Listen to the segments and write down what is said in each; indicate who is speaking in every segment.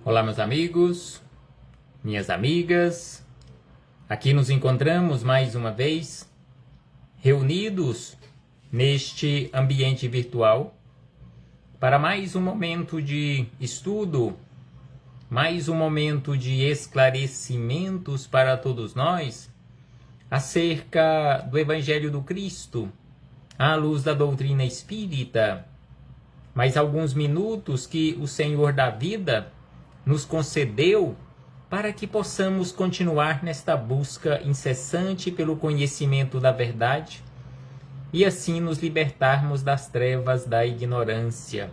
Speaker 1: Olá, meus amigos, minhas amigas. Aqui nos encontramos mais uma vez, reunidos neste ambiente virtual, para mais um momento de estudo, mais um momento de esclarecimentos para todos nós acerca do Evangelho do Cristo, à luz da doutrina espírita. Mais alguns minutos que o Senhor da vida nos concedeu para que possamos continuar nesta busca incessante pelo conhecimento da verdade e assim nos libertarmos das trevas da ignorância.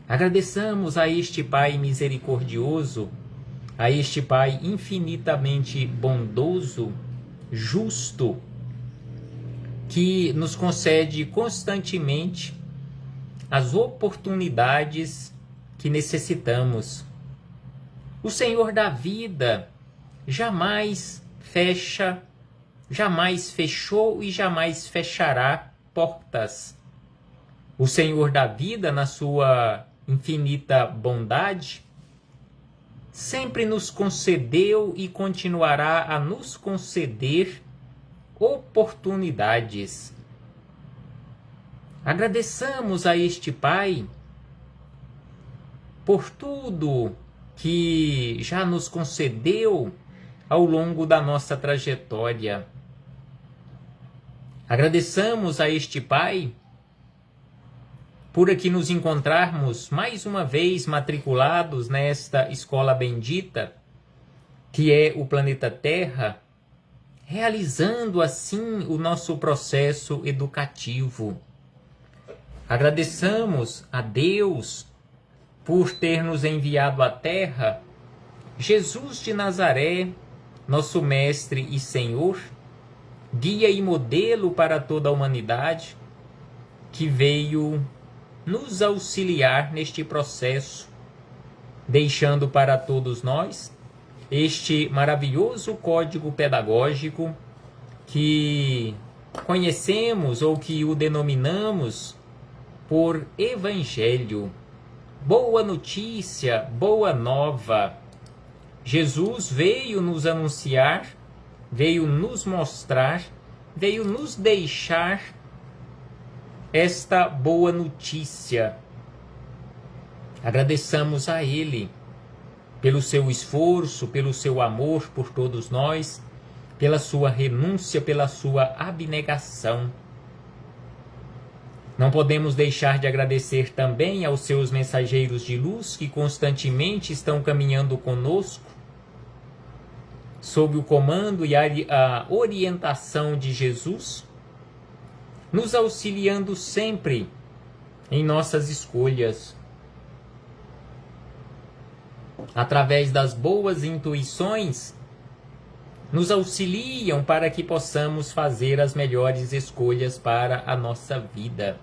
Speaker 1: Agradeçamos a este Pai misericordioso, a este Pai infinitamente bondoso, justo, que nos concede constantemente as oportunidades que necessitamos. O Senhor da vida jamais fecha, jamais fechou e jamais fechará portas. O Senhor da vida, na sua infinita bondade, sempre nos concedeu e continuará a nos conceder oportunidades. Agradeçamos a este Pai por tudo que já nos concedeu ao longo da nossa trajetória. Agradeçamos a este Pai por aqui nos encontrarmos mais uma vez matriculados nesta escola bendita, que é o planeta Terra, realizando assim o nosso processo educativo. Agradeçamos a Deus por ter nos enviado à Terra Jesus de Nazaré, nosso Mestre e Senhor, guia e modelo para toda a humanidade, que veio nos auxiliar neste processo, deixando para todos nós este maravilhoso código pedagógico que conhecemos ou que o denominamos por Evangelho. Boa notícia, boa nova. Jesus veio nos anunciar, veio nos mostrar, veio nos deixar esta boa notícia. Agradeçamos a Ele pelo seu esforço, pelo seu amor por todos nós, pela sua renúncia, pela sua abnegação. Não podemos deixar de agradecer também aos seus mensageiros de luz que constantemente estão caminhando conosco, sob o comando e a orientação de Jesus, nos auxiliando sempre em nossas escolhas. Através das boas intuições, nos auxiliam para que possamos fazer as melhores escolhas para a nossa vida.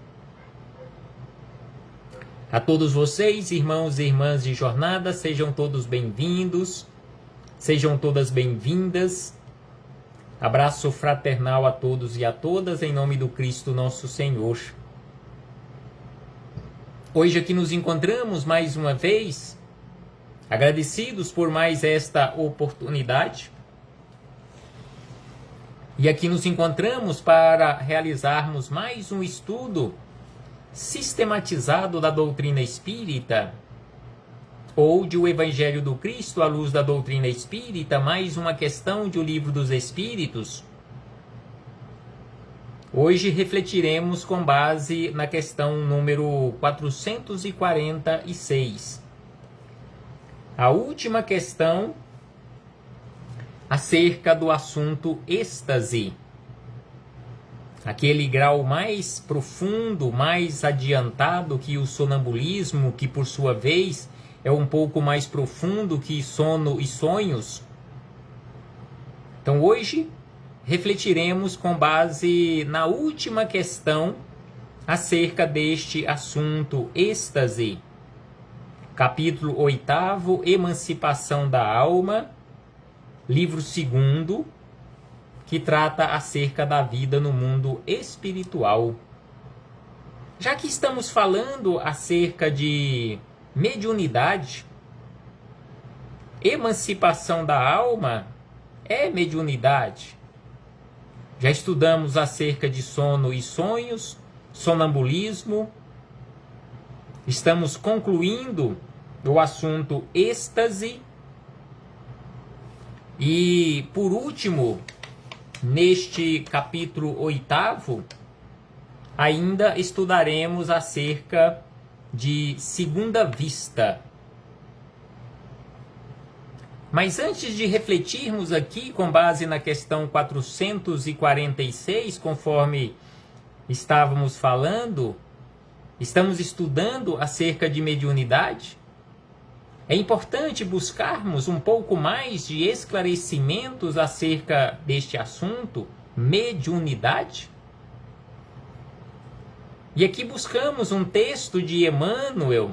Speaker 1: A todos vocês, irmãos e irmãs de jornada, sejam todos bem-vindos, sejam todas bem-vindas. Abraço fraternal a todos e a todas, em nome do Cristo nosso Senhor. Hoje aqui nos encontramos mais uma vez, agradecidos por mais esta oportunidade. E aqui nos encontramos para realizarmos mais um estudo sistematizado da doutrina espírita, ou de O Evangelho do Cristo à luz da doutrina espírita, mais uma questão de O Livro dos Espíritos. Hoje refletiremos com base na questão número 446. A última questão acerca do assunto êxtase. Aquele grau mais profundo, mais adiantado que o sonambulismo, que por sua vez é um pouco mais profundo que sono e sonhos. Então hoje refletiremos com base na última questão acerca deste assunto êxtase. Capítulo 8º, Emancipação da Alma, livro 2º, que trata acerca da vida no mundo espiritual. Já que estamos falando acerca de mediunidade, emancipação da alma é mediunidade. Já estudamos acerca de sono e sonhos, sonambulismo. Estamos concluindo o assunto êxtase. E, por último, neste capítulo 8º, ainda estudaremos acerca de segunda vista. Mas antes de refletirmos aqui, com base na questão 446, conforme estávamos falando, estamos estudando acerca de mediunidade. É importante buscarmos um pouco mais de esclarecimentos acerca deste assunto, mediunidade. E aqui buscamos um texto de Emmanuel,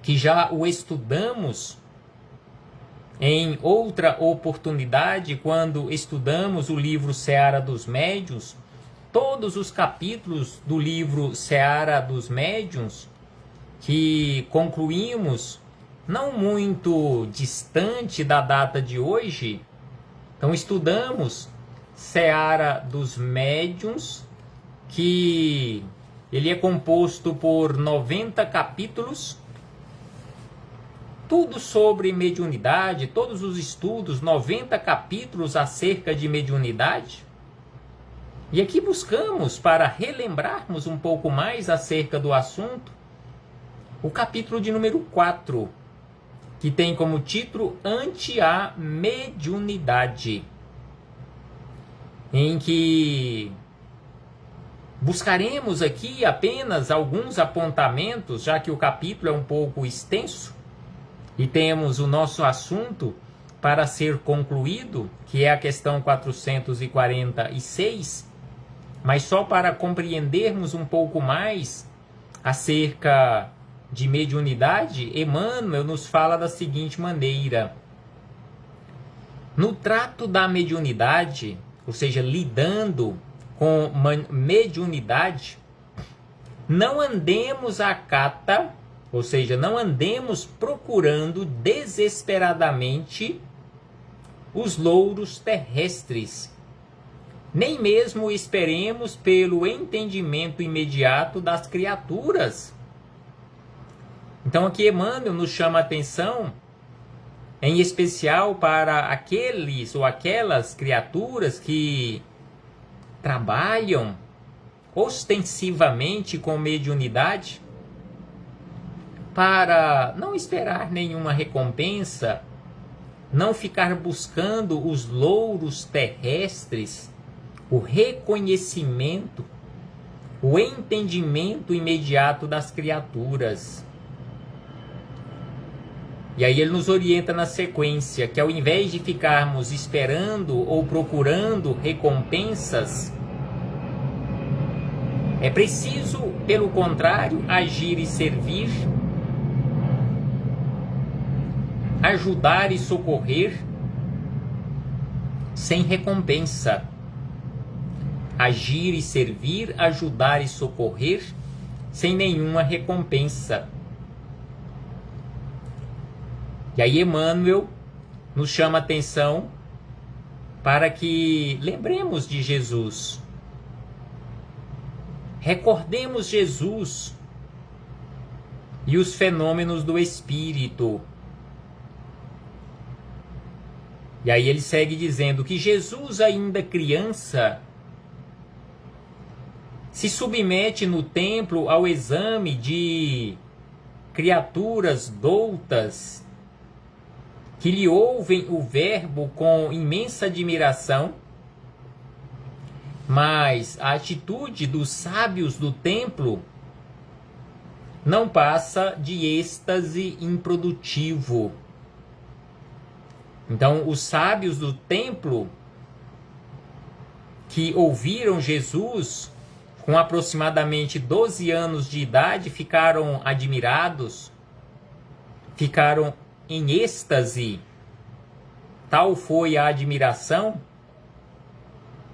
Speaker 1: que já o estudamos em outra oportunidade, quando estudamos o livro Seara dos Médiuns. Todos os capítulos do livro Seara dos Médiuns, que concluímos não muito distante da data de hoje. Então estudamos Seara dos Médiuns, que ele é composto por 90 capítulos, tudo sobre mediunidade, todos os estudos, 90 capítulos acerca de mediunidade. E aqui buscamos, para relembrarmos um pouco mais acerca do assunto, o capítulo de número 4, que tem como título Ante a Mediunidade, em que buscaremos aqui apenas alguns apontamentos, já que o capítulo é um pouco extenso, e temos o nosso assunto para ser concluído, que é a questão 446, mas só para compreendermos um pouco mais acerca de mediunidade, Emmanuel nos fala da seguinte maneira: no trato da mediunidade, ou seja, lidando com mediunidade, não andemos à cata, ou seja, não andemos procurando desesperadamente os louros terrestres, nem mesmo esperemos pelo entendimento imediato das criaturas. Então aqui Emmanuel nos chama a atenção, em especial para aqueles ou aquelas criaturas que trabalham ostensivamente com mediunidade, para não esperar nenhuma recompensa, não ficar buscando os louros terrestres, o reconhecimento, o entendimento imediato das criaturas. E aí ele nos orienta na sequência, que ao invés de ficarmos esperando ou procurando recompensas, é preciso, pelo contrário, agir e servir, ajudar e socorrer sem recompensa. Agir e servir, ajudar e socorrer sem nenhuma recompensa. E aí Emmanuel nos chama a atenção para que lembremos de Jesus. Recordemos Jesus e os fenômenos do Espírito. E aí ele segue dizendo que Jesus, ainda criança, se submete no templo ao exame de criaturas doutas que lhe ouvem o verbo com imensa admiração, mas a atitude dos sábios do templo não passa de êxtase improdutivo. Então, os sábios do templo que ouviram Jesus com aproximadamente 12 anos de idade ficaram admirados, ficaram em êxtase. Tal foi a admiração,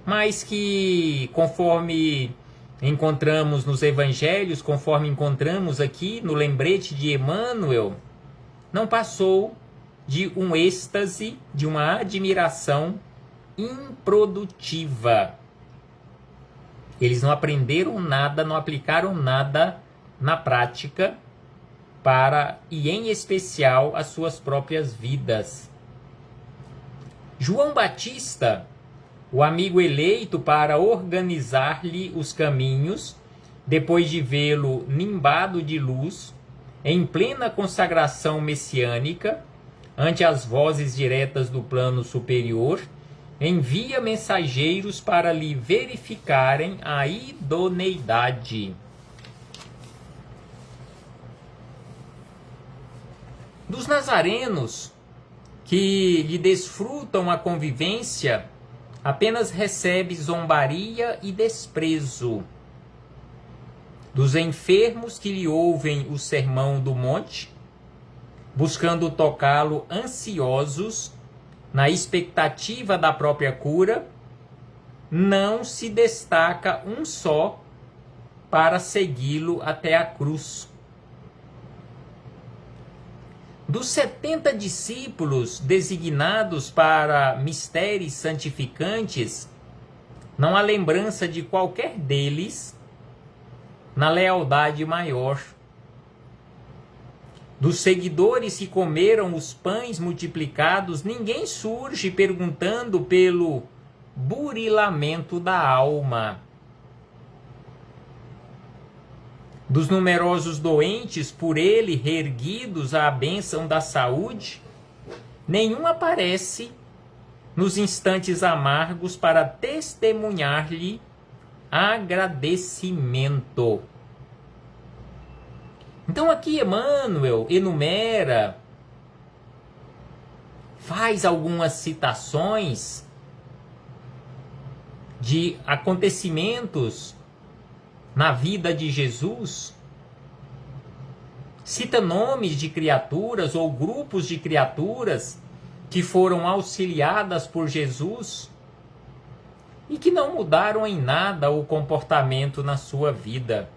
Speaker 1: mas que, conforme encontramos nos evangelhos, conforme encontramos aqui no lembrete de Emmanuel, não passou de um êxtase, de uma admiração improdutiva. Eles não aprenderam nada, não aplicaram nada na prática e em especial as suas próprias vidas. João Batista, o amigo eleito para organizar-lhe os caminhos, depois de vê-lo nimbado de luz, em plena consagração messiânica, ante as vozes diretas do plano superior, envia mensageiros para lhe verificarem a idoneidade. Dos nazarenos que lhe desfrutam a convivência, apenas recebe zombaria e desprezo. Dos enfermos que lhe ouvem o sermão do monte, buscando tocá-lo ansiosos, na expectativa da própria cura, não se destaca um só para segui-lo até a cruz. Dos 70 discípulos designados para mistérios santificantes, não há lembrança de qualquer deles na lealdade maior. Dos seguidores que comeram os pães multiplicados, ninguém surge perguntando pelo burilamento da alma. Dos numerosos doentes por ele reerguidos à bênção da saúde, nenhum aparece nos instantes amargos para testemunhar-lhe agradecimento. Então aqui Emmanuel enumera, faz algumas citações de acontecimentos na vida de Jesus, cita nomes de criaturas ou grupos de criaturas que foram auxiliadas por Jesus e que não mudaram em nada o comportamento na sua vida.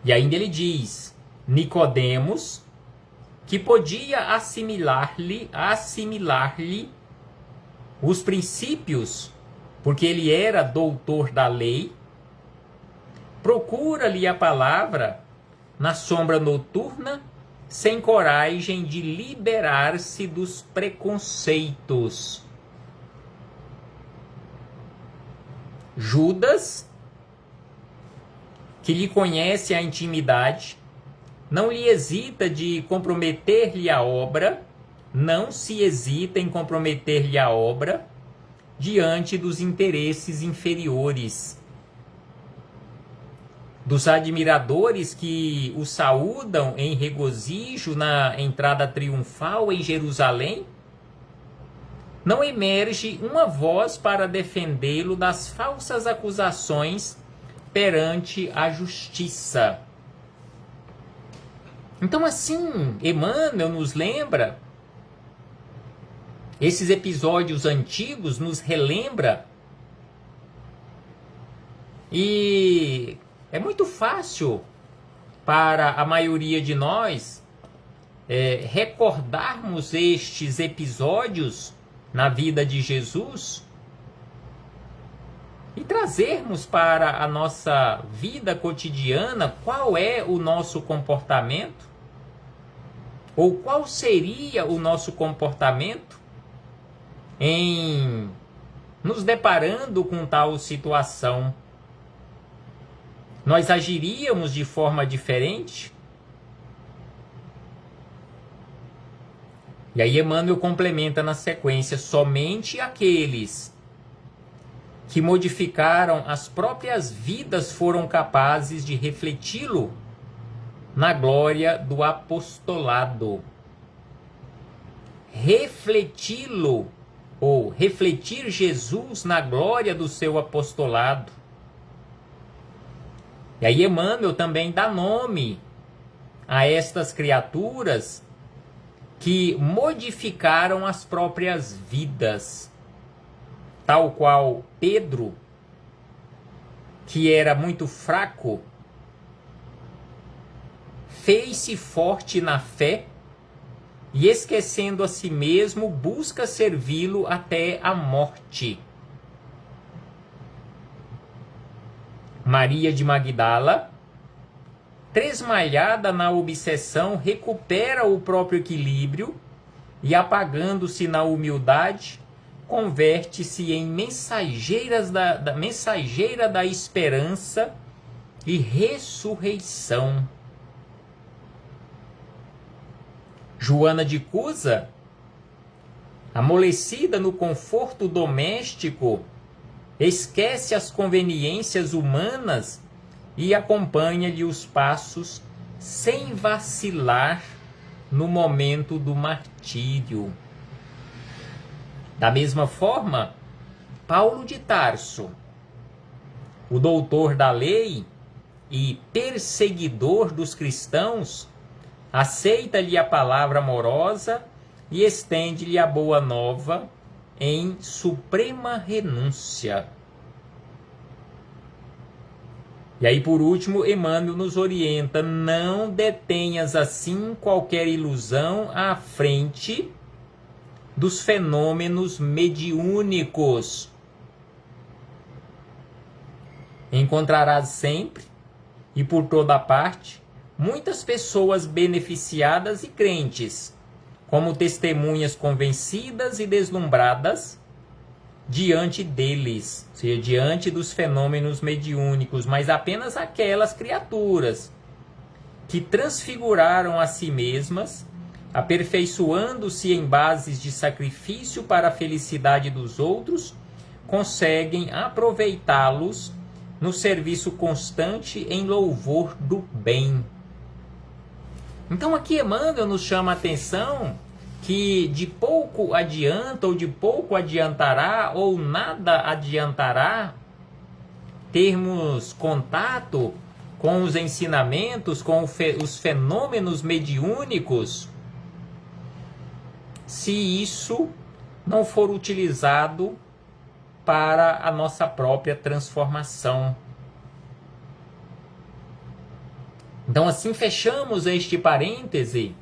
Speaker 1: E ainda ele diz, Nicodemos, que podia assimilar-lhe os princípios, porque ele era doutor da lei, procura-lhe a palavra na sombra noturna, sem coragem de liberar-se dos preconceitos. Judas, que lhe conhece a intimidade, não lhe hesita de comprometer-lhe a obra, não se hesita em comprometer-lhe a obra diante dos interesses inferiores. Dos admiradores que o saúdam em regozijo na entrada triunfal em Jerusalém, não emerge uma voz para defendê-lo das falsas acusações perante a justiça. Então assim, Emmanuel nos lembra, esses episódios antigos nos relembra, e é muito fácil para a maioria de nós recordarmos estes episódios na vida de Jesus e trazermos para a nossa vida cotidiana qual é o nosso comportamento, ou qual seria o nosso comportamento em nos deparando com tal situação. Nós agiríamos de forma diferente? E aí Emmanuel complementa na sequência, somente aqueles que modificaram as próprias vidas foram capazes de refleti-lo na glória do apostolado. Refleti-lo, ou refletir Jesus na glória do seu apostolado. E aí Emmanuel também dá nome a estas criaturas que modificaram as próprias vidas, tal qual Pedro, que era muito fraco, fez-se forte na fé e, esquecendo a si mesmo, busca servi-lo até a morte. Maria de Magdala, tresmalhada na obsessão, recupera o próprio equilíbrio e, apagando-se na humildade, converte-se em mensageira da esperança e ressurreição. Joana de Cusa, amolecida no conforto doméstico, esquece as conveniências humanas e acompanha-lhe os passos sem vacilar no momento do martírio. Da mesma forma, Paulo de Tarso, o doutor da lei e perseguidor dos cristãos, aceita-lhe a palavra amorosa e estende-lhe a boa nova em suprema renúncia. E aí, por último, Emmanuel nos orienta: não detenhas assim qualquer ilusão à frente dos fenômenos mediúnicos. Encontrarás sempre e por toda parte muitas pessoas beneficiadas e crentes, como testemunhas convencidas e deslumbradas diante deles, ou seja, diante dos fenômenos mediúnicos, mas apenas aquelas criaturas que transfiguraram a si mesmas, aperfeiçoando-se em bases de sacrifício para a felicidade dos outros, conseguem aproveitá-los no serviço constante em louvor do bem. Então aqui Emmanuel nos chama a atenção que de pouco adianta ou de pouco adiantará ou nada adiantará termos contato com os ensinamentos, com os fenômenos mediúnicos, se isso não for utilizado para a nossa própria transformação. Então assim fechamos este parêntese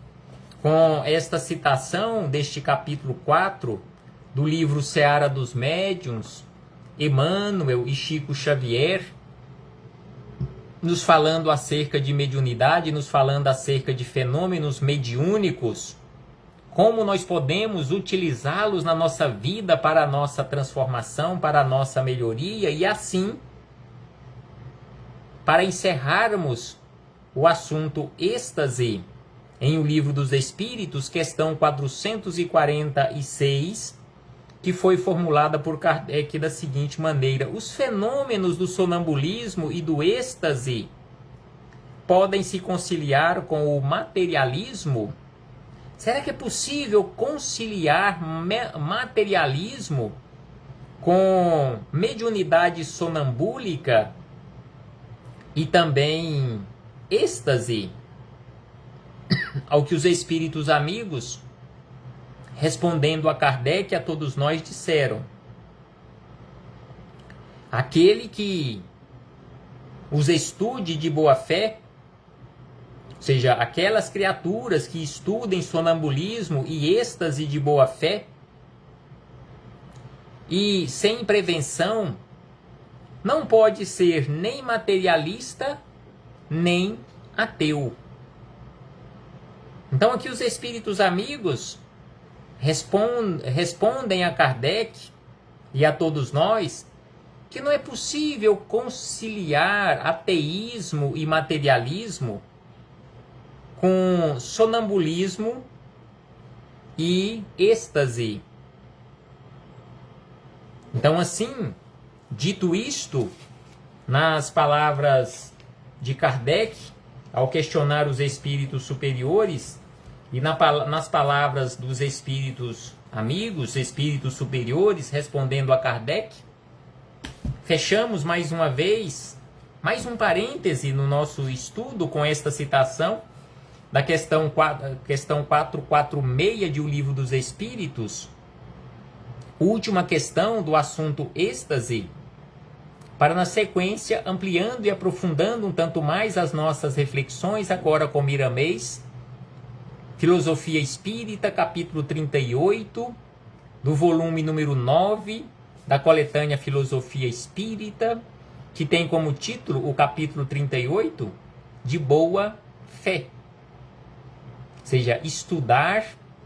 Speaker 1: com esta citação deste capítulo 4 do livro Seara dos Médiuns, Emmanuel e Chico Xavier, nos falando acerca de mediunidade, nos falando acerca de fenômenos mediúnicos, como nós podemos utilizá-los na nossa vida para a nossa transformação, para a nossa melhoria, e assim, para encerrarmos o assunto êxtase, em O Livro dos Espíritos, questão 446, que foi formulada por Kardec da seguinte maneira: os fenômenos do sonambulismo e do êxtase podem se conciliar com o materialismo? Será que é possível conciliar materialismo com mediunidade sonambúlica e também êxtase? Ao que os espíritos amigos, respondendo a Kardec e a todos nós, disseram: aquele que os estude de boa fé, ou seja, aquelas criaturas que estudem sonambulismo e êxtase de boa fé, e sem prevenção, não pode ser nem materialista, nem ateu. Então aqui os espíritos amigos respondem a Kardec e a todos nós que não é possível conciliar ateísmo e materialismo com sonambulismo e êxtase. Então assim, dito isto, nas palavras de Kardec, ao questionar os espíritos superiores, e nas palavras dos espíritos amigos, espíritos superiores, respondendo a Kardec, fechamos mais uma vez, mais um parêntese no nosso estudo com esta citação da questão 446 de O Livro dos Espíritos, última questão do assunto êxtase, para na sequência, ampliando e aprofundando um tanto mais as nossas reflexões, agora com Miramês, Filosofia Espírita, capítulo 38, do volume número 9, da coletânea Filosofia Espírita, que tem como título o capítulo 38, de boa fé. Ou seja, estudar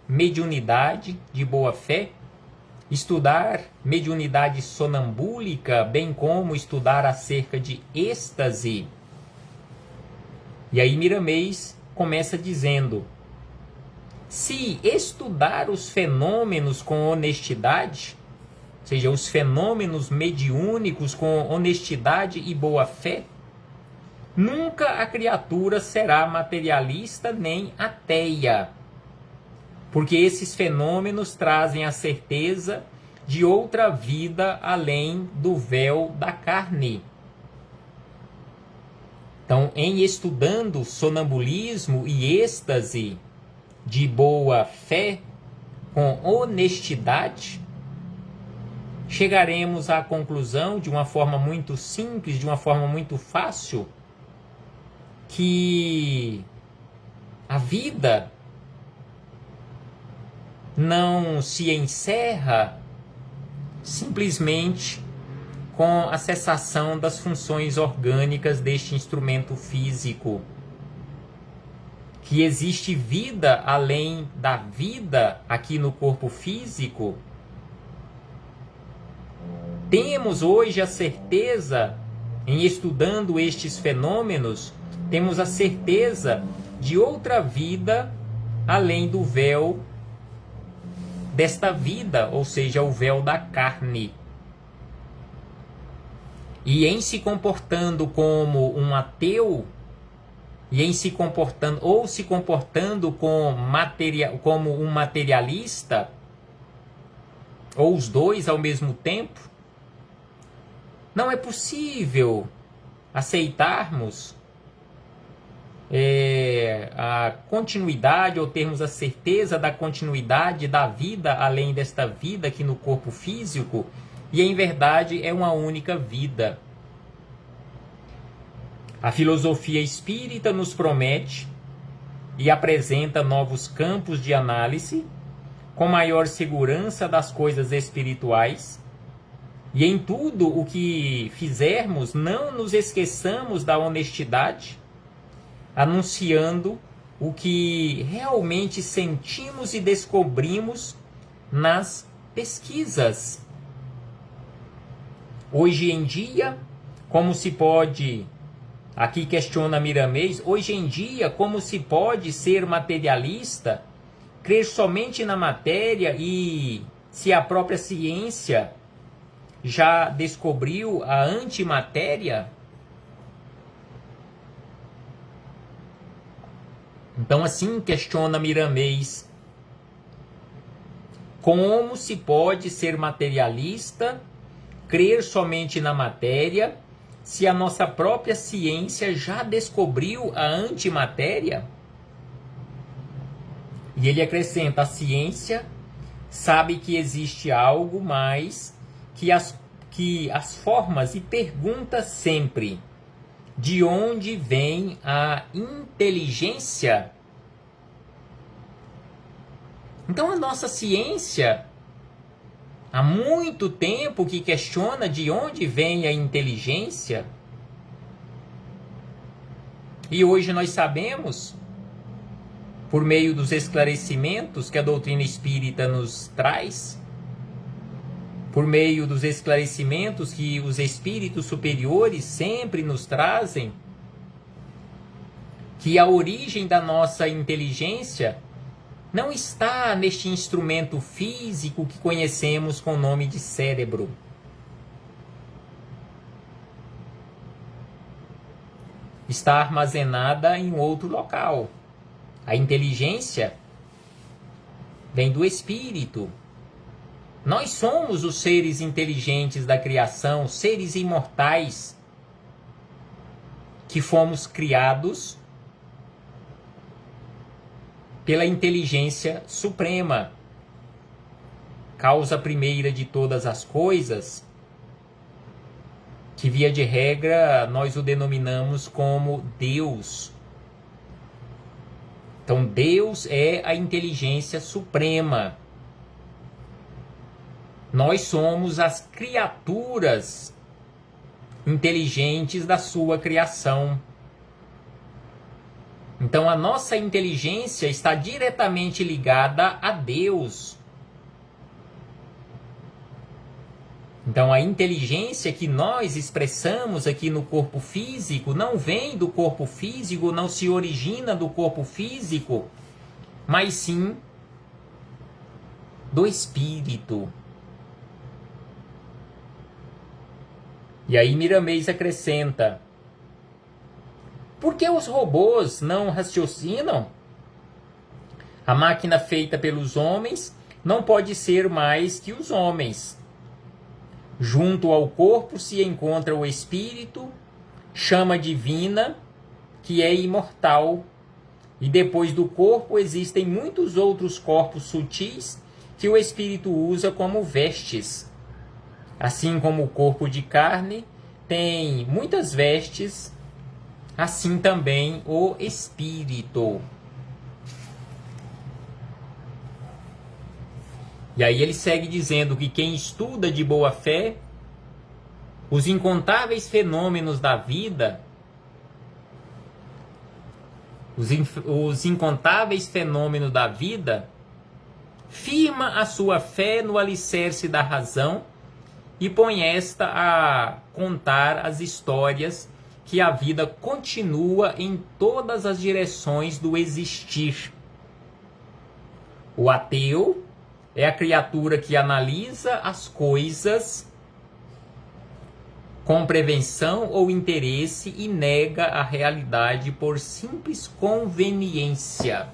Speaker 1: mediunidade de boa fé, estudar mediunidade sonambúlica, bem como estudar acerca de êxtase. E aí Miramês começa dizendo: se estudar os fenômenos com honestidade, ou seja, os fenômenos mediúnicos com honestidade e boa fé, nunca a criatura será materialista nem ateia, porque esses fenômenos trazem a certeza de outra vida além do véu da carne. Então, em estudando sonambulismo e êxtase de boa fé, com honestidade, chegaremos à conclusão, de uma forma muito simples, de uma forma muito fácil, que a vida não se encerra simplesmente com a cessação das funções orgânicas deste instrumento físico. Que existe vida além da vida aqui no corpo físico. Temos hoje a certeza, em estudando estes fenômenos, temos a certeza de outra vida além do véu desta vida, ou seja, o véu da carne. E em se comportando como um ateu, e em se comportando, ou se comportando como um materialista, ou os dois ao mesmo tempo, não é possível aceitarmos a continuidade, ou termos a certeza da continuidade da vida além desta vida aqui no corpo físico, e em verdade é uma única vida. A filosofia espírita nos promete e apresenta novos campos de análise, com maior segurança das coisas espirituais, e em tudo o que fizermos, não nos esqueçamos da honestidade, anunciando o que realmente sentimos e descobrimos nas pesquisas. Hoje em dia, como se pode, aqui questiona Miramês, hoje em dia, como se pode ser materialista, crer somente na matéria, e se a própria ciência já descobriu a antimatéria? Então assim questiona Miramês: como se pode ser materialista, crer somente na matéria, se a nossa própria ciência já descobriu a antimatéria? E ele acrescenta: a ciência sabe que existe algo mais que as formas, e pergunta sempre: de onde vem a inteligência? Então a nossa ciência, há muito tempo que questiona de onde vem a inteligência. E hoje nós sabemos, por meio dos esclarecimentos que a doutrina espírita nos traz, por meio dos esclarecimentos que os espíritos superiores sempre nos trazem, que a origem da nossa inteligência não está neste instrumento físico que conhecemos com o nome de cérebro. Está armazenada em outro local. A inteligência vem do espírito. Nós somos os seres inteligentes da criação, seres imortais, que fomos criados pela inteligência suprema, causa primeira de todas as coisas, que via de regra nós o denominamos como Deus. Então Deus é a inteligência suprema. Nós somos as criaturas inteligentes da sua criação. Então a nossa inteligência está diretamente ligada a Deus. Então a inteligência que nós expressamos aqui no corpo físico não vem do corpo físico, não se origina do corpo físico, mas sim do espírito. E aí Miramês acrescenta: por que os robôs não raciocinam? A máquina feita pelos homens não pode ser mais que os homens. Junto ao corpo se encontra o espírito, chama divina, que é imortal. E depois do corpo existem muitos outros corpos sutis que o espírito usa como vestes. Assim como o corpo de carne tem muitas vestes, assim também o espírito. E aí ele segue dizendo que quem estuda de boa fé os incontáveis fenômenos da vida, os incontáveis fenômenos da vida, firma a sua fé no alicerce da razão e põe esta a contar as histórias que a vida continua em todas as direções do existir. O ateu é a criatura que analisa as coisas com prevenção ou interesse e nega a realidade por simples conveniência.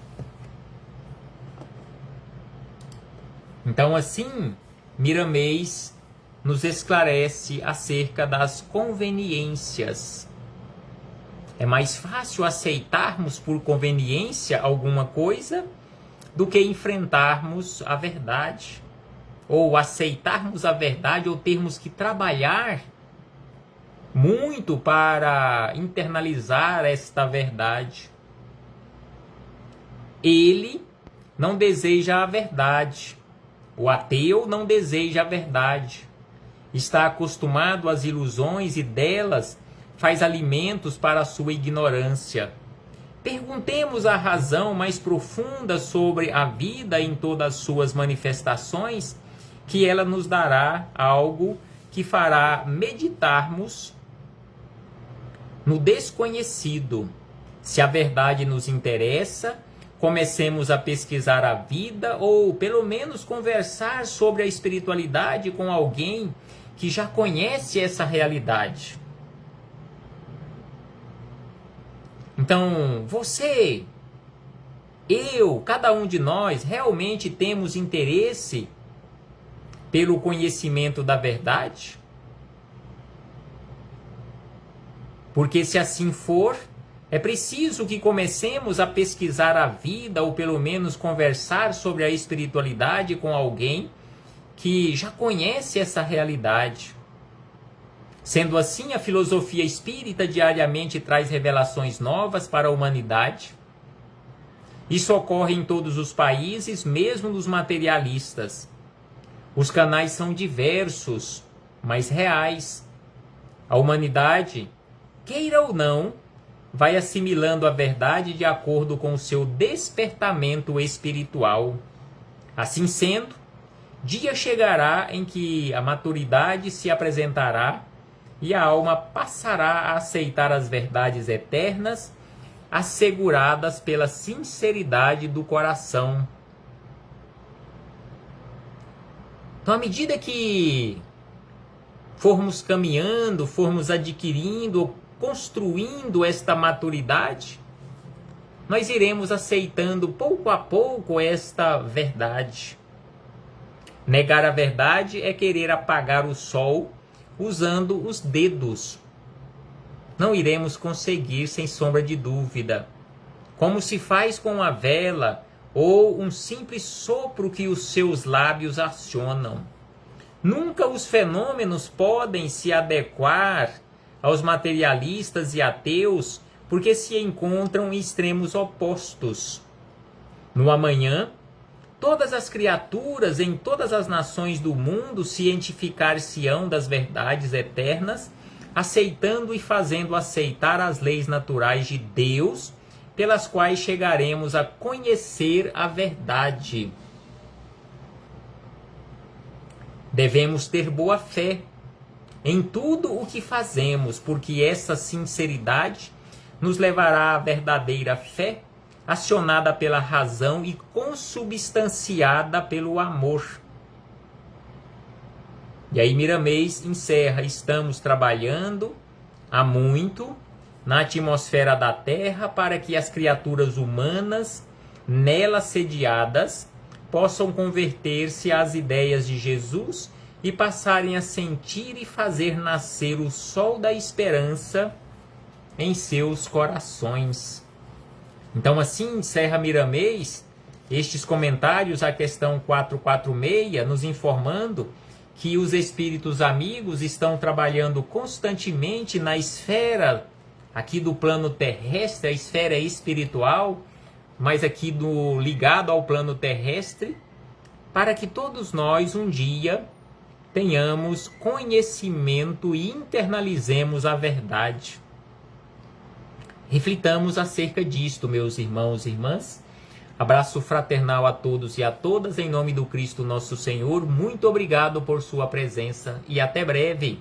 Speaker 1: Então, assim, Miramês nos esclarece acerca das conveniências. É mais fácil aceitarmos por conveniência alguma coisa do que enfrentarmos a verdade, ou aceitarmos a verdade, ou termos que trabalhar muito para internalizar esta verdade. Ele não deseja a verdade. O ateu não deseja a verdade. Está acostumado às ilusões e delas faz alimentos para a sua ignorância. Perguntemos a razão mais profunda sobre a vida em todas as suas manifestações, que ela nos dará algo que fará meditarmos no desconhecido. Se a verdade nos interessa, comecemos a pesquisar a vida, ou pelo menos conversar sobre a espiritualidade com alguém que já conhece essa realidade. Então, você, eu, cada um de nós, realmente temos interesse pelo conhecimento da verdade? Porque se assim for, é preciso que comecemos a pesquisar a vida, ou pelo menos conversar sobre a espiritualidade com alguém que já conhece essa realidade. Sendo assim, a filosofia espírita diariamente traz revelações novas para a humanidade. Isso ocorre em todos os países, mesmo nos materialistas. Os canais são diversos, mas reais. A humanidade, queira ou não, vai assimilando a verdade de acordo com o seu despertamento espiritual. Assim sendo, dia chegará em que a maturidade se apresentará e a alma passará a aceitar as verdades eternas, asseguradas pela sinceridade do coração. Então, à medida que formos caminhando, formos adquirindo, construindo esta maturidade, nós iremos aceitando pouco a pouco esta verdade. Negar a verdade é querer apagar o sol usando os dedos. Não iremos conseguir, sem sombra de dúvida. Como se faz com a vela ou um simples sopro que os seus lábios acionam. Nunca os fenômenos podem se adequar aos materialistas e ateus, porque se encontram em extremos opostos. No amanhã, todas as criaturas em todas as nações do mundo cientificar-se-ão das verdades eternas, aceitando e fazendo aceitar as leis naturais de Deus, pelas quais chegaremos a conhecer a verdade. Devemos ter boa fé em tudo o que fazemos, porque essa sinceridade nos levará à verdadeira fé, acionada pela razão e consubstanciada pelo amor. E aí Miramês encerra: estamos trabalhando há muito na atmosfera da Terra para que as criaturas humanas nela sediadas possam converter-se às ideias de Jesus e passarem a sentir e fazer nascer o sol da esperança em seus corações. Então assim encerra Miramês estes comentários à questão 446, nos informando que os espíritos amigos estão trabalhando constantemente na esfera aqui do plano terrestre, a esfera espiritual, mas aqui ligado ao plano terrestre, para que todos nós um dia tenhamos conhecimento e internalizemos a verdade. Reflitamos acerca disto, meus irmãos e irmãs. Abraço fraternal a todos e a todas, em nome do Cristo nosso Senhor. Muito obrigado por sua presença e até breve.